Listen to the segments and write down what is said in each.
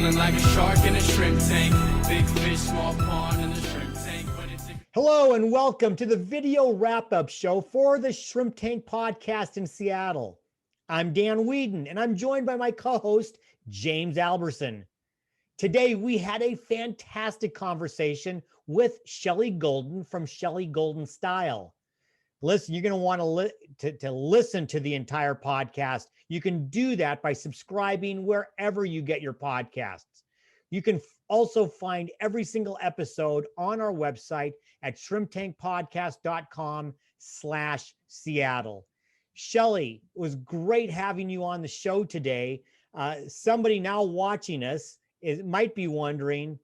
Feeling like a shark in a shrimp tank. Big fish, small pond in the shrimp tank. Hello and welcome to the video wrap-up show for the Shrimp Tank podcast in Seattle. I'm Dan Whedon and I'm joined by my co-host, James Alberson. Today we had a fantastic conversation with Shelley Golden from Shelley Golden Style. Listen, you're going to want to listen to the entire podcast. You can do that by subscribing wherever you get your podcasts. You can also find every single episode on our website at shrimptankpodcast.com/Seattle. Shelley, it was great having you on the show today. Somebody now watching us might be wondering,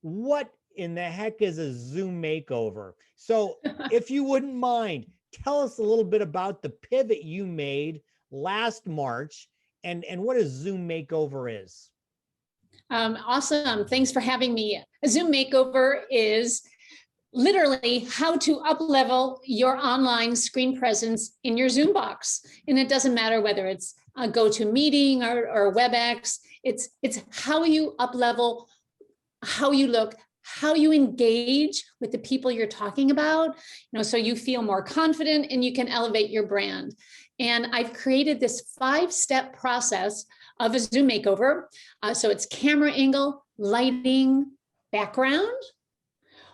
what in the heck is a Zoom makeover? So if you wouldn't mind, tell us a little bit about the pivot you made last March and what a Zoom makeover is. Awesome. Thanks for having me. A Zoom makeover is literally how to up-level your online screen presence in your Zoom box. And it doesn't matter whether it's a GoToMeeting or WebEx. It's how you up-level, how you look, how you engage with the people you're talking about, so you feel more confident and you can elevate your brand. And I've created this 5-step process of a Zoom makeover. So it's camera angle, lighting, background,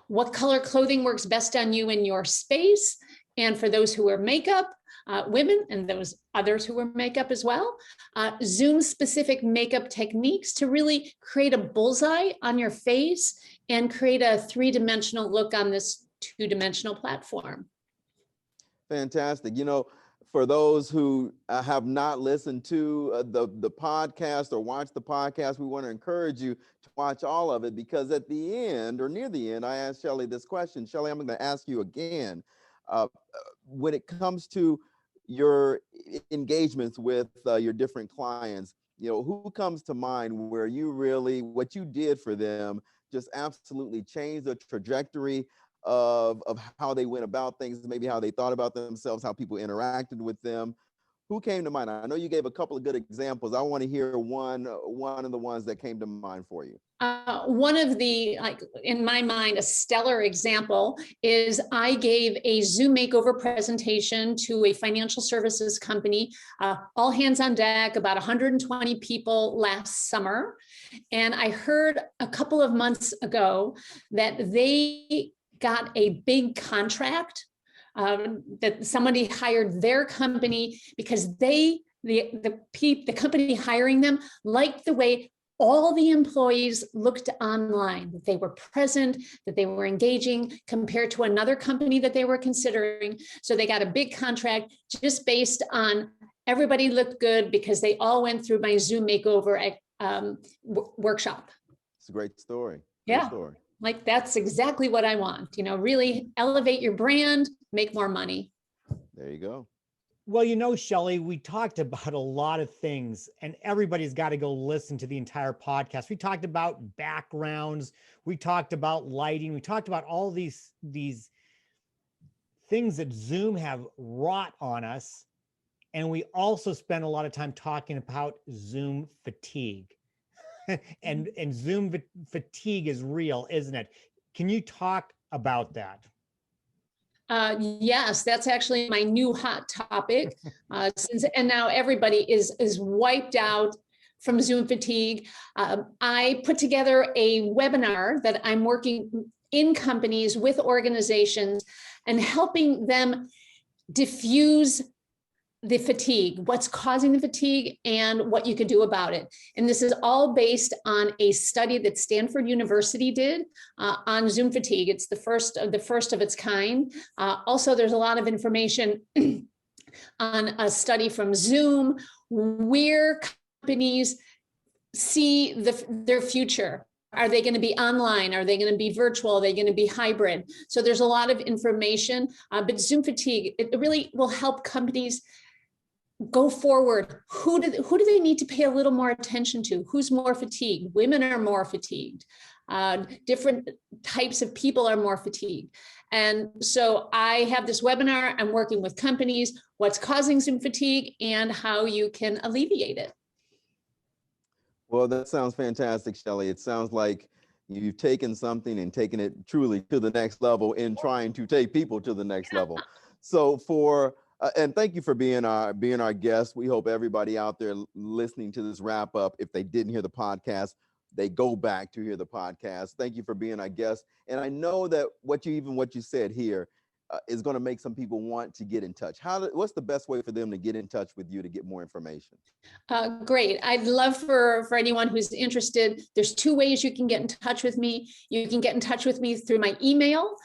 what color clothing works best on you in your space. And for those who wear makeup, women, and those others who wear makeup as well, Zoom specific makeup techniques to really create a bullseye on your face and create a 3-dimensional look on this 2-dimensional platform. Fantastic. For those who have not listened to the podcast or watched the podcast, we want to encourage you to watch all of it, because at the end or near the end, I asked Shelley this question. Shelley, I'm going to ask you again. When it comes to your engagements with your different clients, who comes to mind where you really, what you did for them just absolutely changed the trajectory of how they went about things, maybe how they thought about themselves, how people interacted with them? Who came to mind? I know you gave a couple of good examples. I want to hear one of the ones that came to mind for you. One of the, in my mind, a stellar example is I gave a Zoom makeover presentation to a financial services company, all hands on deck, about 120 people last summer. And I heard a couple of months ago that they got a big contract, that somebody hired their company because the company hiring them liked the way all the employees looked online, that they were present, that they were engaging compared to another company that they were considering. So they got a big contract just based on everybody looked good because they all went through my Zoom makeover workshop. It's a great story. Great story. Like, that's exactly what I want, really elevate your brand, make more money. There you go. Well, Shelley, we talked about a lot of things, and everybody's got to go listen to the entire podcast. We talked about backgrounds. We talked about lighting. We talked about all these things that Zoom have wrought on us. And we also spent a lot of time talking about Zoom fatigue. and Zoom fatigue is real, isn't it? Can you talk about that? Yes, that's actually my new hot topic. And now everybody is wiped out from Zoom fatigue. I put together a webinar that I'm working in companies with organizations and helping them diffuse the fatigue, what's causing the fatigue, and what you can do about it. And this is all based on a study that Stanford University did on Zoom fatigue. It's the first of its kind. Also, there's a lot of information on a study from Zoom where companies see their future. Are they going to be online? Are they going to be virtual? Are they going to be hybrid? So there's a lot of information, but Zoom fatigue, it really will help companies go forward. Who do they need to pay a little more attention to? Who's more fatigued? Women are more fatigued. Different types of people are more fatigued. And so I have this webinar. I'm working with companies, what's causing Zoom fatigue and how you can alleviate it. Well, that sounds fantastic, Shelley. It sounds like you've taken something and taken it truly to the next level in trying to take people to the next level. So and thank you for being our guest. We hope everybody out there listening to this wrap up, if they didn't hear the podcast, they go back to hear the podcast. Thank you for being our guest. And I know that what you said here is going to make some people want to get in touch. What's the best way for them to get in touch with you to get more information? Great. I'd love for anyone who's interested. There's two ways you can get in touch with me. You can get in touch with me through my email,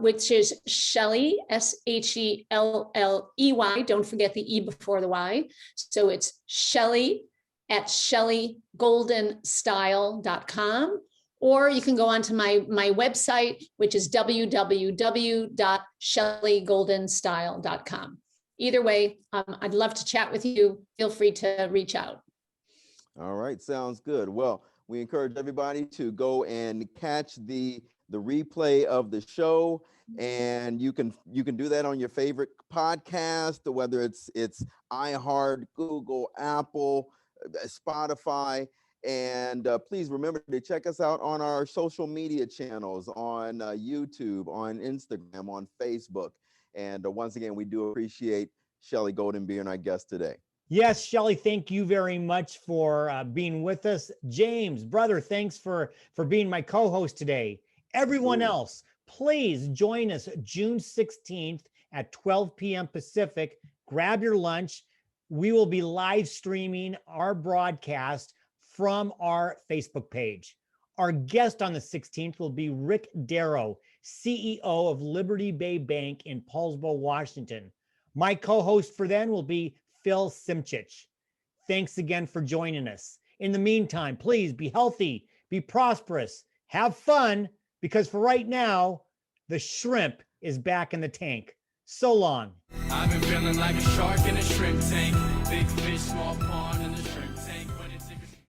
which is Shelley, Shelley. Don't forget the E before the Y. So it's Shelley at ShelleyGoldenStyle.com. Or you can go onto my website, which is www.ShelleyGoldenStyle.com. Either way, I'd love to chat with you. Feel free to reach out. All right, sounds good. Well, we encourage everybody to go and catch the replay of the show, and you can do that on your favorite podcast, whether it's iHeart, Google, Apple, Spotify. And please remember to check us out on our social media channels, on YouTube, on Instagram, on Facebook. And once again, we do appreciate Shelley Golden being our guest today. Yes, Shelley, thank you very much for being with us. James, brother, thanks for being my co-host today. Everyone else, please join us June 16th at 12 p.m. Pacific. Grab your lunch. We will be live streaming our broadcast from our Facebook page. Our guest on the 16th will be Rick Darrow, CEO of Liberty Bay Bank in Paulsbo, Washington. My co-host for then will be Phil Simchich. Thanks again for joining us. In the meantime, please be healthy, be prosperous, have fun, because for right now, the shrimp is back in the tank. So long. I've been feeling like a shark in a shrimp tank. Big fish, small pond in the shrimp tank.